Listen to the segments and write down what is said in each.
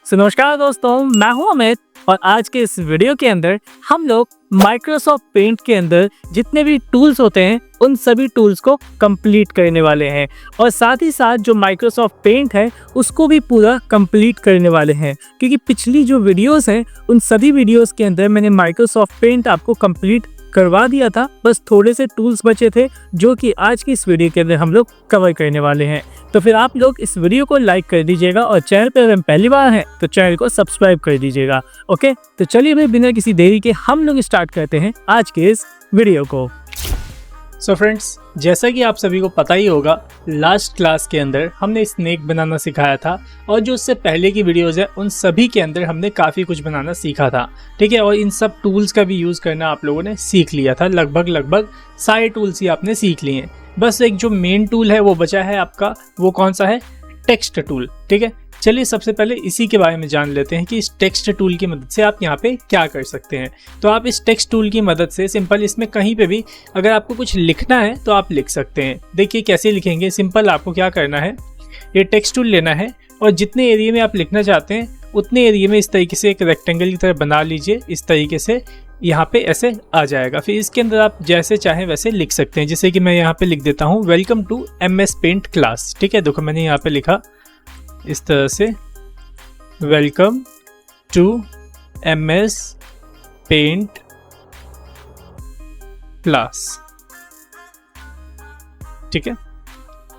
नमस्कार दोस्तों, मैं हूं अमित और आज के इस वीडियो के अंदर हम लोग माइक्रोसॉफ्ट पेंट के अंदर जितने भी टूल्स होते हैं उन सभी टूल्स को कंप्लीट करने वाले हैं और साथ ही साथ जो माइक्रोसॉफ्ट पेंट है उसको भी पूरा कंप्लीट करने वाले हैं, क्योंकि पिछली जो वीडियोस हैं उन सभी वीडियोस के अंदर मैंने माइक्रोसॉफ्ट पेंट आपको कंप्लीट करवा दिया था। बस थोड़े से टूल्स बचे थे जो कि आज की इस वीडियो के अंदर हम लोग कवर करने वाले हैं। तो फिर आप लोग इस वीडियो को लाइक कर दीजिएगा और चैनल पर अगर पहली बार हैं तो चैनल को सब्सक्राइब कर दीजिएगा। ओके, तो चलिए भाई बिना किसी देरी के हम लोग स्टार्ट करते हैं आज के इस वीडियो को। सो फ्रेंड्स, जैसा कि आप सभी को पता ही होगा, लास्ट क्लास के अंदर हमने स्नेक बनाना सिखाया था और जो उससे पहले की वीडियोज़ है उन सभी के अंदर हमने काफ़ी कुछ बनाना सीखा था। ठीक है, और इन सब टूल्स का भी यूज़ करना आप लोगों ने सीख लिया था। लगभग सारे टूल्स ही आपने सीख लिए हैं। बस एक जो मेन टूल है वो बचा है आपका, वो कौन सा है? Text tool. ठीक है, चलिए सबसे पहले इसी के बारे में जान लेते हैं कि इस टेक्स्ट टूल की मदद से आप यहाँ पे क्या कर सकते हैं। तो आप इस टेक्स्ट टूल की मदद से सिंपल इसमें कहीं पे भी अगर आपको कुछ लिखना है तो आप लिख सकते हैं। देखिए कैसे लिखेंगे। सिंपल आपको क्या करना है, ये टेक्स्ट टूल लेना है और जितने एरिया में आप लिखना चाहते हैं उतने एरिया में इस तरीके से एक रेक्टेंगल की तरह बना लीजिए। इस तरीके से यहाँ पे ऐसे आ जाएगा। फिर इसके अंदर आप जैसे चाहें वैसे लिख सकते हैं। जैसे कि मैं यहाँ पे लिख देता हूँ welcome to MS paint class. ठीक है, देखो मैंने यहाँ पे लिखा इस तरह से, welcome to MS paint class. ठीक है,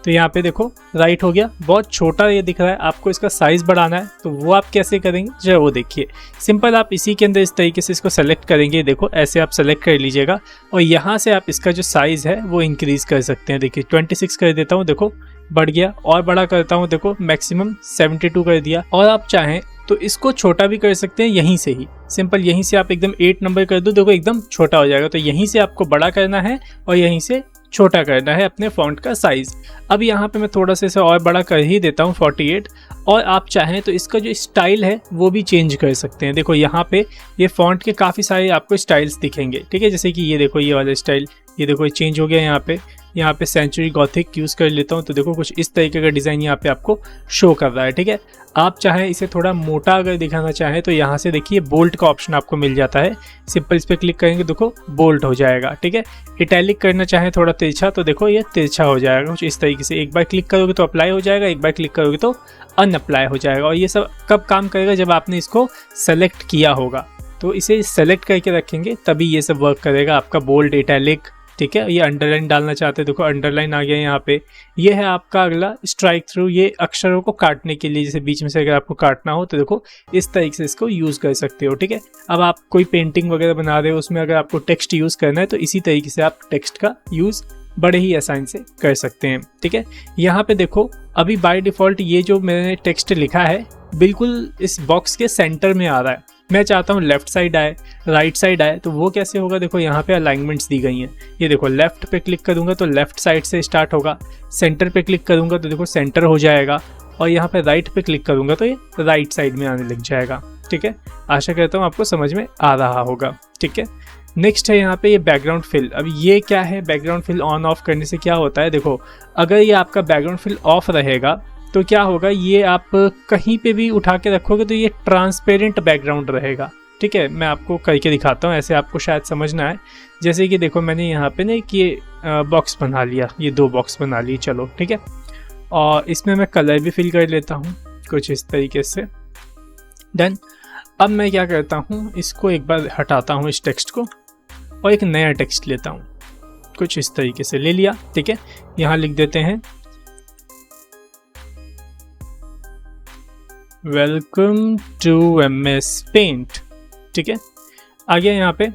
तो यहाँ पे देखो राइट हो गया। बहुत छोटा ये दिख रहा है, आपको इसका साइज बढ़ाना है तो वो आप कैसे करेंगे जो वो देखिए। सिंपल आप इसी के अंदर इस तरीके से इसको सेलेक्ट करेंगे। देखो ऐसे आप सेलेक्ट कर लीजिएगा और यहाँ से आप इसका जो साइज़ है वो इंक्रीज़ कर सकते हैं। देखिए 26 कर देता हूँ, देखो बढ़ गया। और बड़ा करता हूँ, देखो मैक्सिमम 72 कर दिया। और आप चाहें तो इसको छोटा भी कर सकते हैं यहीं से ही। सिंपल यहीं से आप एकदम 8 नंबर कर दो, देखो एकदम छोटा हो जाएगा। तो यहीं से आपको बड़ा करना है और यहीं से छोटा करना है अपने फॉन्ट का साइज़। अब यहाँ पे मैं थोड़ा सा इसे और बड़ा कर ही देता हूँ 48। और आप चाहें तो इसका जो स्टाइल है वो भी चेंज कर सकते हैं। देखो यहाँ पे ये फॉन्ट के काफ़ी सारे आपको स्टाइल्स दिखेंगे। ठीक है, जैसे कि ये देखो ये वाला स्टाइल, ये देखो ये चेंज हो गया। यहाँ पे सेंचुरी गॉथिक यूज़ कर लेता हूँ तो देखो कुछ इस तरीके का डिज़ाइन यहाँ पे आपको शो कर रहा है। ठीक है, आप चाहें इसे थोड़ा मोटा अगर दिखाना चाहें तो यहाँ से देखिए बोल्ट का ऑप्शन आपको मिल जाता है। सिंपल इस पर क्लिक करेंगे, देखो बोल्ट हो जाएगा। ठीक है, इटैलिक करना चाहें थोड़ा तिरछा तो देखो ये तिरछा हो जाएगा कुछ इस तरीके से। एक बार क्लिक करोगे तो अप्लाई हो जाएगा, एक बार क्लिक करोगे तो अनअप्लाई हो जाएगा। और ये सब कब काम करेगा? जब आपने इसको सेलेक्ट किया होगा। तो इसे सेलेक्ट करके रखेंगे तभी ये सब वर्क करेगा आपका बोल्ड, इटैलिक। ठीक है, ये अंडरलाइन डालना चाहते हैं, देखो अंडरलाइन आ गया यहाँ पे। ये है आपका अगला स्ट्राइक थ्रू, ये अक्षरों को काटने के लिए। जैसे बीच में से अगर आपको काटना हो तो देखो इस तरीके से इसको यूज़ कर सकते हो। ठीक है, अब आप कोई पेंटिंग वगैरह बना रहे हो, उसमें अगर आपको टेक्स्ट यूज़ करना है तो इसी तरीके से आप टेक्स्ट का यूज़ बड़े ही आसान से कर सकते हैं। ठीक है, यहाँ पे देखो अभी बाय डिफ़ॉल्ट ये जो मैंने टेक्स्ट लिखा है बिल्कुल इस बॉक्स के सेंटर में आ रहा है। मैं चाहता हूँ लेफ्ट साइड आए, राइट साइड आए, तो वो कैसे होगा? देखो यहाँ पे अलाइनमेंट्स दी गई हैं। ये देखो लेफ्ट पे क्लिक करूँगा तो लेफ्ट साइड से स्टार्ट होगा, सेंटर पे क्लिक करूँगा तो देखो सेंटर हो जाएगा, और यहाँ पे राइट पे क्लिक करूँगा तो ये राइट साइड में आने लग जाएगा। ठीक है, आशा करता हूँ आपको समझ में आ रहा होगा। ठीक है, नेक्स्ट है यहाँ पे ये बैकग्राउंड फिल। अब ये क्या है? बैकग्राउंड फिल ऑन ऑफ करने से क्या होता है? देखो अगर ये आपका बैकग्राउंड फिल ऑफ रहेगा तो क्या होगा, ये आप कहीं पे भी उठा के रखोगे तो ये ट्रांसपेरेंट बैकग्राउंड रहेगा। ठीक है, मैं आपको करके दिखाता हूँ, ऐसे आपको शायद समझना है। जैसे कि देखो मैंने यहाँ पे ना ये बॉक्स बना लिया, ये 2 बॉक्स बना लिए। चलो ठीक है, और इसमें मैं कलर भी फिल कर लेता हूँ कुछ इस तरीके से। डन। अब मैं क्या करता हूँ, इसको एक बार हटाता हूँ इस टेक्स्ट को और एक नया टेक्स्ट लेता हूँ, कुछ इस तरीके से ले लिया। ठीक है, यहाँ लिख देते हैं वेलकम टू MS पेंट। ठीक है, आ गया यहाँ पे।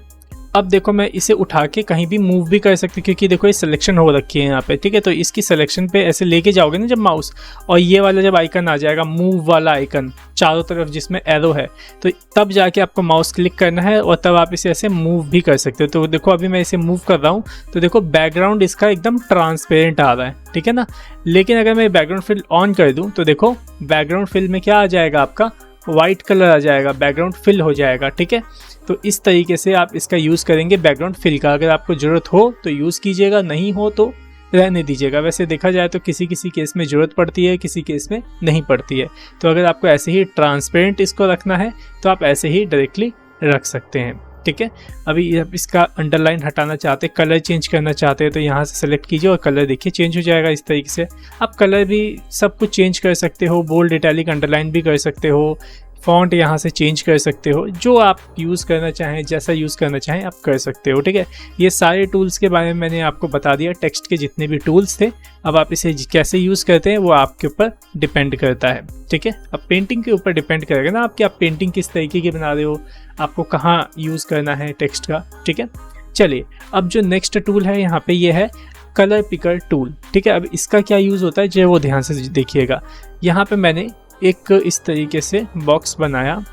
अब देखो मैं इसे उठा के कहीं भी मूव भी कर सकती हूँ क्योंकि देखो ये सिलेक्शन हो रखी है यहाँ पे। ठीक है, तो इसकी सिलेक्शन पे ऐसे लेके जाओगे ना जब माउस, और ये वाला जब आइकन आ जाएगा, मूव वाला आइकन चारों तरफ जिसमें एरो है, तो तब जाके आपको माउस क्लिक करना है और तब आप इसे ऐसे मूव भी कर सकते हो। तो देखो अभी मैं इसे मूव कर रहा हूँ तो देखो बैकग्राउंड इसका एकदम ट्रांसपेरेंट आ रहा है। ठीक है ना, लेकिन अगर मैं बैकग्राउंड फिल ऑन कर दूँ तो देखो बैकग्राउंड फिल में क्या आ जाएगा, आपका वाइट कलर आ जाएगा, बैकग्राउंड फिल हो जाएगा। ठीक है, तो इस तरीके से आप इसका यूज़ करेंगे बैकग्राउंड फिल का। अगर आपको ज़रूरत हो तो यूज़ कीजिएगा, नहीं हो तो रहने दीजिएगा। वैसे देखा जाए तो किसी किसी केस में ज़रूरत पड़ती है, किसी केस में नहीं पड़ती है। तो अगर आपको ऐसे ही ट्रांसपेरेंट इसको रखना है तो आप ऐसे ही डायरेक्टली रख सकते हैं, ठीक है। अभी आप इसका अंडरलाइन हटाना चाहते हैं, कलर चेंज करना चाहते हैं तो यहाँ से सेलेक्ट कीजिए और कलर देखिए चेंज हो जाएगा इस तरीके से। आप कलर भी सब कुछ चेंज कर सकते हो, बोल्ड, इटैलिक, अंडरलाइन भी कर सकते हो, फॉन्ट यहाँ से चेंज कर सकते हो, जो आप यूज़ करना चाहें, जैसा यूज़ करना चाहें आप कर सकते हो, ठीक है। ये सारे टूल्स के बारे में मैंने आपको बता दिया, टेक्स्ट के जितने भी टूल्स थे। अब आप इसे कैसे यूज़ करते हैं वो आपके ऊपर डिपेंड करता है, ठीक है। अब पेंटिंग के ऊपर डिपेंड करेगा ना आप, कि आप पेंटिंग किस तरीके की बना रहे हो, आपको कहाँ यूज़ करना है टेक्स्ट का, ठीक है। चलिए अब जो नेक्स्ट टूल है यहाँ पे ये है कलर पिकर टूल, ठीक है। अब इसका क्या यूज़ होता है जो वो ध्यान से देखिएगा। यहाँ पे मैंने एक इस तरीके से बॉक्स बनाया,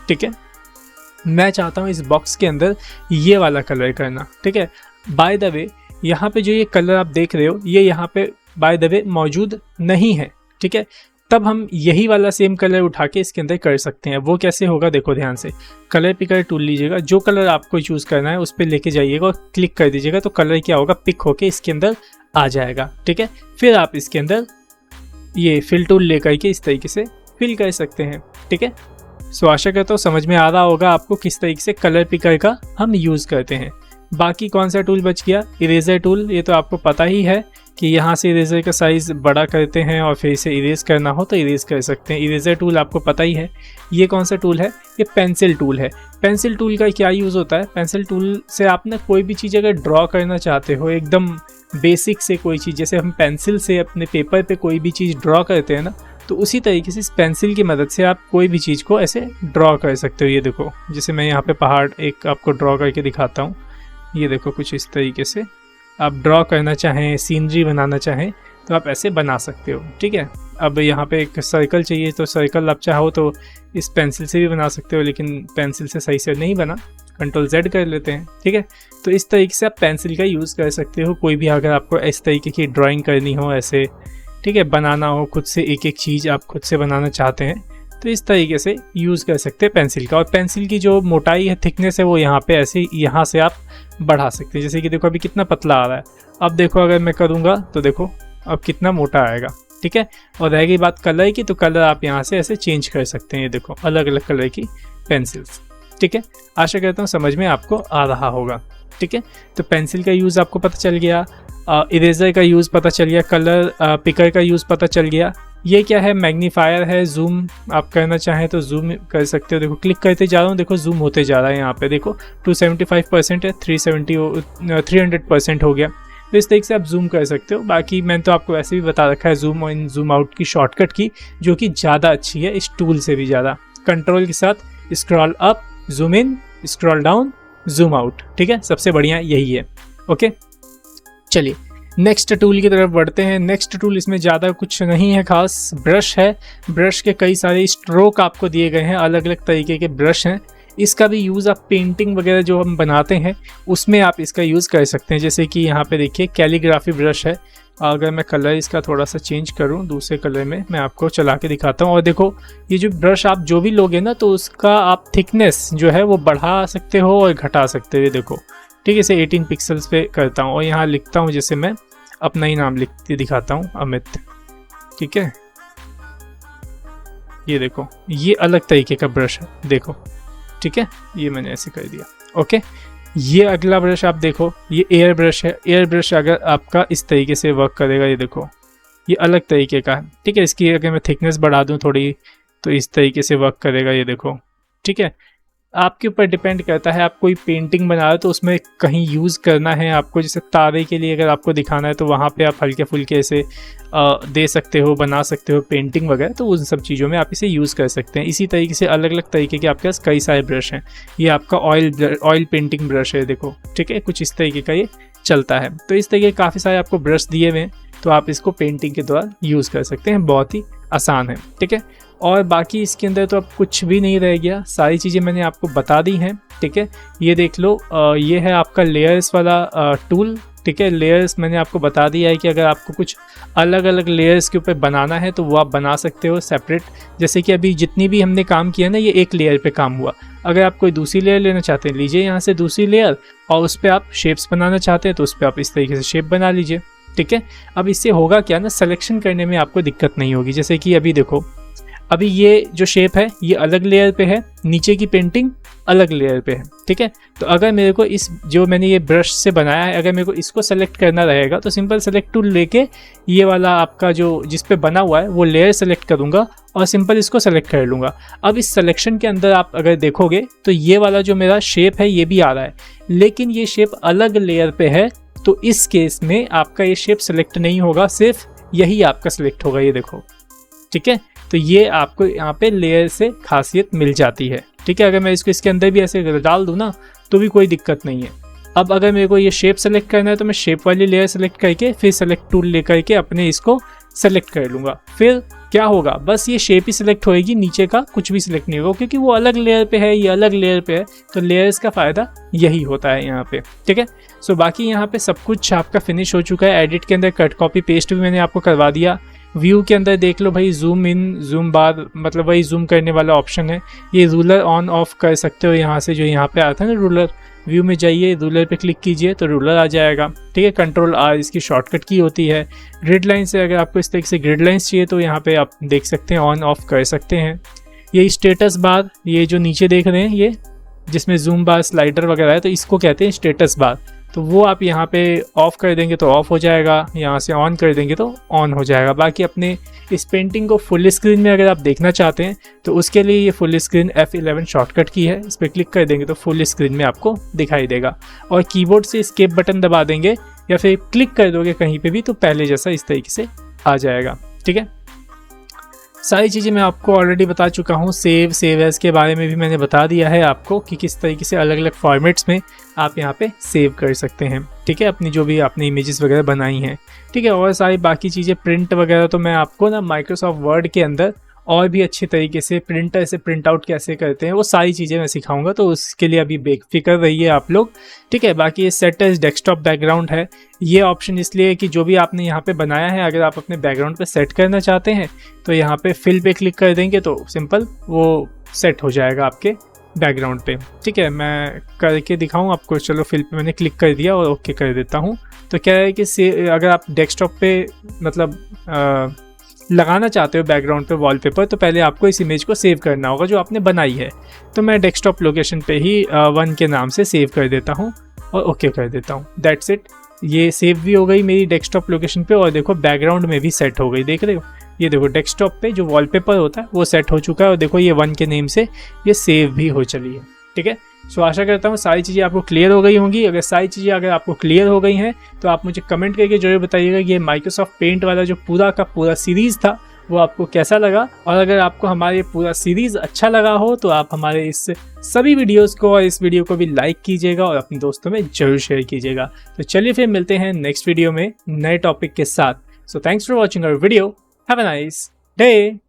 ठीक है। मैं चाहता हूँ इस बॉक्स के अंदर ये वाला कलर करना, ठीक है। बाय द वे यहाँ पे जो ये कलर आप देख रहे हो ये यहाँ पे बाय द वे मौजूद नहीं है, ठीक है। तब हम यही वाला सेम कलर उठा के इसके अंदर कर सकते हैं। वो कैसे होगा देखो ध्यान से। कलर पिकर टूल लीजिएगा, जो कलर आपको चूज़ करना है उस पर लेके जाइएगा और क्लिक कर दीजिएगा तो कलर क्या होगा, पिक होके इसके अंदर आ जाएगा, ठीक है। फिर आप इसके अंदर ये फिल टूल लेकर के इस तरीके से फिल कर सकते हैं, ठीक है। सो आशा करता हूँ समझ में आ रहा होगा आपको किस तरीके से कलर पिकर का हम यूज़ करते हैं। बाकी कौन सा टूल बच गया, इरेजर टूल। ये तो आपको पता ही है कि यहाँ से इरेजर का साइज़ बड़ा करते हैं और फिर इसे इरेज करना हो तो इरेज कर सकते हैं। इरेजर टूल आपको पता ही है। ये कौन सा टूल है, ये पेंसिल टूल है। पेंसिल टूल का क्या यूज़ होता है, पेंसिल टूल से आप ना कोई भी चीज़ अगर ड्रॉ करना चाहते हो एकदम बेसिक से कोई चीज़, जैसे हम पेंसिल से अपने पेपर पे कोई भी चीज़ ड्रॉ करते हैं ना, तो उसी तरीके से इस पेंसिल की मदद से आप कोई भी चीज़ को ऐसे ड्रॉ कर सकते हो। ये देखो जैसे मैं यहाँ पे पहाड़ एक आपको ड्रॉ करके दिखाता हूँ। ये देखो कुछ इस तरीके से आप ड्रॉ करना चाहें, सीनरी बनाना चाहें तो आप ऐसे बना सकते हो, ठीक है। अब यहाँ पे एक सर्कल चाहिए तो सर्कल आप चाहो तो इस पेंसिल से भी बना सकते हो, लेकिन पेंसिल से सही से नहीं बना, Ctrl+Z कर लेते हैं, ठीक है। तो इस तरीके से आप पेंसिल का यूज़ कर सकते हो। कोई भी अगर आपको इस तरीके की ड्राइंग करनी हो ऐसे, ठीक है, बनाना हो खुद से, एक एक चीज़ आप खुद से बनाना चाहते हैं तो इस तरीके से यूज़ कर सकते हैं पेंसिल का। और पेंसिल की जो मोटाई है, थिकनेस है, वो यहाँ पे ऐसे यहाँ से आप बढ़ा सकते हैं। जैसे कि देखो अभी कितना पतला आ रहा है, अब देखो अगर मैं करूँगा तो देखो अब कितना मोटा आएगा, ठीक है। और रह गई बात कलर की, तो कलर आप यहाँ से ऐसे चेंज कर सकते हैं। ये देखो अलग अलग कलर की पेंसिल्स, ठीक है। आशा करता हूँ समझ में आपको आ रहा होगा, ठीक है। तो पेंसिल का यूज़ आपको पता चल गया, इरेजर का यूज़ पता चल गया, कलर पिकर का यूज़ पता चल गया। ये क्या है, मैग्नीफायर है, जूम आप करना चाहें तो जूम कर सकते हो। देखो क्लिक करते जा रहा हूँ, देखो जूम होते जा रहा है। यहाँ पे देखो 275% है, 300% हो गया। तो इस तरीके से आप जूम कर सकते हो। बाकी मैंने तो आपको वैसे भी बता रखा है जूम इन जूम आउट की शॉर्टकट की, जो कि ज़्यादा अच्छी है इस टूल से भी ज़्यादा। कंट्रोल के साथ scroll up, zoom in, scroll down, zoom out, ठीक है, सबसे बढ़िया यही है। ओके चलिए नेक्स्ट टूल की तरफ बढ़ते हैं। नेक्स्ट टूल इसमें ज़्यादा कुछ नहीं है खास, ब्रश है। ब्रश के कई सारे स्ट्रोक आपको दिए गए हैं, अलग अलग तरीके के ब्रश हैं। इसका भी यूज़ आप पेंटिंग वगैरह जो हम बनाते हैं उसमें आप इसका यूज़ कर सकते हैं। जैसे कि यहाँ पे देखिए कैलीग्राफी ब्रश है। अगर मैं कलर इसका थोड़ा सा चेंज करूँ दूसरे कलर में, मैं आपको चला के दिखाता हूँ। और देखो ये जो ब्रश आप जो भी लोगे ना तो उसका आप थिकनेस जो है वो बढ़ा सकते हो और घटा सकते हो। देखो ठीक है, इसे 18 पिक्सल्स पे करता हूँ और यहाँ लिखता हूँ, जैसे मैं अपना ही नाम लिख के दिखाता हूँ, अमित, ठीक है। ये देखो ये अलग तरीके का ब्रश है, देखो ठीक है, ये मैंने ऐसे कर दिया। ओके ये अगला ब्रश आप देखो, ये एयर ब्रश है। एयर ब्रश अगर आपका इस तरीके से वर्क करेगा, ये देखो ये अलग तरीके का है, ठीक है। इसकी अगर मैं थिकनेस बढ़ा दूँ थोड़ी तो इस तरीके से वर्क करेगा, ये देखो ठीक है। आपके ऊपर डिपेंड करता है, आप कोई पेंटिंग बना रहे हो तो उसमें कहीं यूज़ करना है आपको, जैसे तारे के लिए अगर आपको दिखाना है तो वहाँ पे आप हल्के फुल्के से दे सकते हो, बना सकते हो पेंटिंग वगैरह, तो उन सब चीज़ों में आप इसे यूज़ कर सकते हैं। इसी तरीके से अलग अलग तरीके के आपके पास कई सारे ब्रश हैं। ये आपका ऑयल पेंटिंग ब्रश है, देखो ठीक है, कुछ इस तरीके का ये चलता है। तो इस तरीके काफ़ी सारे आपको ब्रश दिए हुए हैं, तो आप इसको पेंटिंग के द्वारा यूज़ कर सकते हैं, बहुत ही आसान है, ठीक है। और बाकी इसके अंदर तो अब कुछ भी नहीं रह गया, सारी चीज़ें मैंने आपको बता दी हैं, ठीक है। ये देख लो, ये है आपका लेयर्स वाला टूल, ठीक है। लेयर्स मैंने आपको बता दिया है कि अगर आपको कुछ अलग अलग लेयर्स के ऊपर बनाना है तो वो आप बना सकते हो सेपरेट। जैसे कि अभी जितनी भी हमने काम किया ना, ये एक लेयर पे काम हुआ। अगर आप कोई दूसरी लेयर लेना चाहते हैं, लीजिए यहाँ से दूसरी लेयर, और उस पर आप शेप्स बनाना चाहते हैं तो उस पर आप इस तरीके से शेप बना लीजिए, ठीक है। अब इससे होगा क्या ना, सिलेक्शन करने में आपको दिक्कत नहीं होगी। जैसे कि अभी देखो, अभी ये जो शेप है ये अलग लेयर पे है, नीचे की पेंटिंग अलग लेयर पे है, ठीक है। तो अगर मेरे को इस जो मैंने ये ब्रश से बनाया है, अगर मेरे को इसको सेलेक्ट करना रहेगा तो सिंपल सेलेक्ट टूल लेके ये वाला आपका जो जिस पे बना हुआ है वो लेयर सेलेक्ट करूँगा और सिंपल इसको सेलेक्ट कर लूँगा। अब इस सिलेक्शन के अंदर आप अगर देखोगे तो ये वाला जो मेरा शेप है ये भी आ रहा है, लेकिन ये शेप अलग लेयर पे है। तो इस केस में आपका ये शेप सेलेक्ट नहीं होगा, सिर्फ यही आपका सेलेक्ट होगा, ये देखो, ठीक है। तो ये आपको यहाँ पे लेयर से खासियत मिल जाती है, ठीक है। अगर मैं इसको इसके अंदर भी ऐसे डाल दूँ ना तो भी कोई दिक्कत नहीं है। अब अगर मेरे को ये शेप सेलेक्ट करना है तो मैं शेप वाली लेयर सेलेक्ट करके फिर सेलेक्ट टूल लेकर के अपने इसको सेलेक्ट कर लूँगा। फिर क्या होगा, बस ये शेप ही सिलेक्ट होएगी, नीचे का कुछ भी सिलेक्ट नहीं होगा, क्योंकि वो अलग लेयर पे है, ये अलग लेयर पे है। तो लेयर्स का फ़ायदा यही होता है यहाँ पे, ठीक है। सो बाकी यहाँ पे सब कुछ आपका फिनिश हो चुका है। एडिट के अंदर कट कॉपी पेस्ट भी मैंने आपको करवा दिया। व्यू के अंदर देख लो भाई, जूम इन जूम बार, मतलब वही जूम करने वाला ऑप्शन है। ये रूलर ऑन ऑफ कर सकते हो यहाँ से, जो यहाँ पे आता है ना रूलर, व्यू में जाइए, रूलर पे क्लिक कीजिए तो रूलर आ जाएगा, ठीक है। कंट्रोल आर इसकी शॉर्टकट की होती है। ग्रिड लाइन से अगर आपको इस तरीके से ग्रिड लाइंस चाहिए तो यहाँ पे आप देख सकते हैं, ऑन ऑफ कर सकते हैं। ये स्टेटस बार, ये जो नीचे देख रहे हैं, ये जिसमें जूम बार स्लाइडर वगैरह है, तो इसको कहते हैं स्टेटस बार। तो वो आप यहाँ पे ऑफ कर देंगे तो ऑफ हो जाएगा, यहाँ से ऑन कर देंगे तो ऑन हो जाएगा। बाकी अपने इस पेंटिंग को फुल स्क्रीन में अगर आप देखना चाहते हैं तो उसके लिए ये फुल स्क्रीन F11 शॉर्टकट की है, इस पर क्लिक कर देंगे तो फुल स्क्रीन में आपको दिखाई देगा। और कीबोर्ड से एस्केप बटन दबा देंगे या फिर क्लिक कर दोगे कहीं पे भी तो पहले जैसा इस तरीके से आ जाएगा, ठीक है। सारी चीज़ें मैं आपको ऑलरेडी बता चुका हूँ। सेव एज के बारे में भी मैंने बता दिया है आपको कि किस तरीके से अलग अलग फॉर्मेट्स में आप यहाँ पे सेव कर सकते हैं, ठीक है, अपनी जो भी आपने इमेजेस वगैरह बनाई हैं, ठीक है। और सारी बाकी चीज़ें प्रिंट वगैरह तो मैं आपको ना माइक्रोसॉफ्ट वर्ड के अंदर और भी अच्छे तरीके से प्रिंटर से प्रिंट आउट कैसे करते हैं वो सारी चीज़ें मैं सिखाऊंगा, तो उसके लिए अभी बेफिक्र रहिए आप लोग, ठीक है। बाकी ये सेट एज डेस्कटॉप बैकग्राउंड है, ये ऑप्शन इसलिए है कि जो भी आपने यहाँ पे बनाया है अगर आप अपने बैकग्राउंड पे सेट करना चाहते हैं तो यहाँ पे फिल पे क्लिक कर देंगे तो सिंपल वो सेट हो जाएगा आपके बैकग्राउंड पे, ठीक है। मैं करके दिखाऊँ आपको, चलो फिल पे मैंने क्लिक कर दिया और ओके कर देता हूँ। तो क्या है कि अगर आप डेस्कटॉप पे मतलब लगाना चाहते हो बैकग्राउंड पे वॉलपेपर, तो पहले आपको इस इमेज को सेव करना होगा जो आपने बनाई है। तो मैं डेस्कटॉप लोकेशन पे ही 1 के नाम से सेव कर देता हूँ और ओके कर देता हूँ, दैट्स इट। ये सेव भी हो गई मेरी डेस्कटॉप लोकेशन पे और देखो बैकग्राउंड में भी सेट हो गई, देख रहे हो, ये देखो डेस्कटॉप पे जो वॉलपेपर होता है वो सेट हो चुका है और देखो ये 1 के नेम से ये सेव भी हो चली है, ठीक है। सो आशा करता हूँ सारी चीज़ें आपको क्लियर हो गई होंगी। अगर सारी चीज़ें अगर आपको क्लियर हो गई हैं तो आप मुझे कमेंट करके जरूर बताइएगा कि ये माइक्रोसॉफ्ट पेंट वाला जो पूरा का पूरा सीरीज़ था वो आपको कैसा लगा। और अगर आपको हमारे पूरा सीरीज़ अच्छा लगा हो तो आप हमारे इस सभी वीडियोज़ को और इस वीडियो को भी लाइक कीजिएगा और अपने दोस्तों में जरूर शेयर कीजिएगा। तो चलिए फिर मिलते हैं नेक्स्ट वीडियो में नए टॉपिक के साथ। So thanks for watching our video, have a nice day.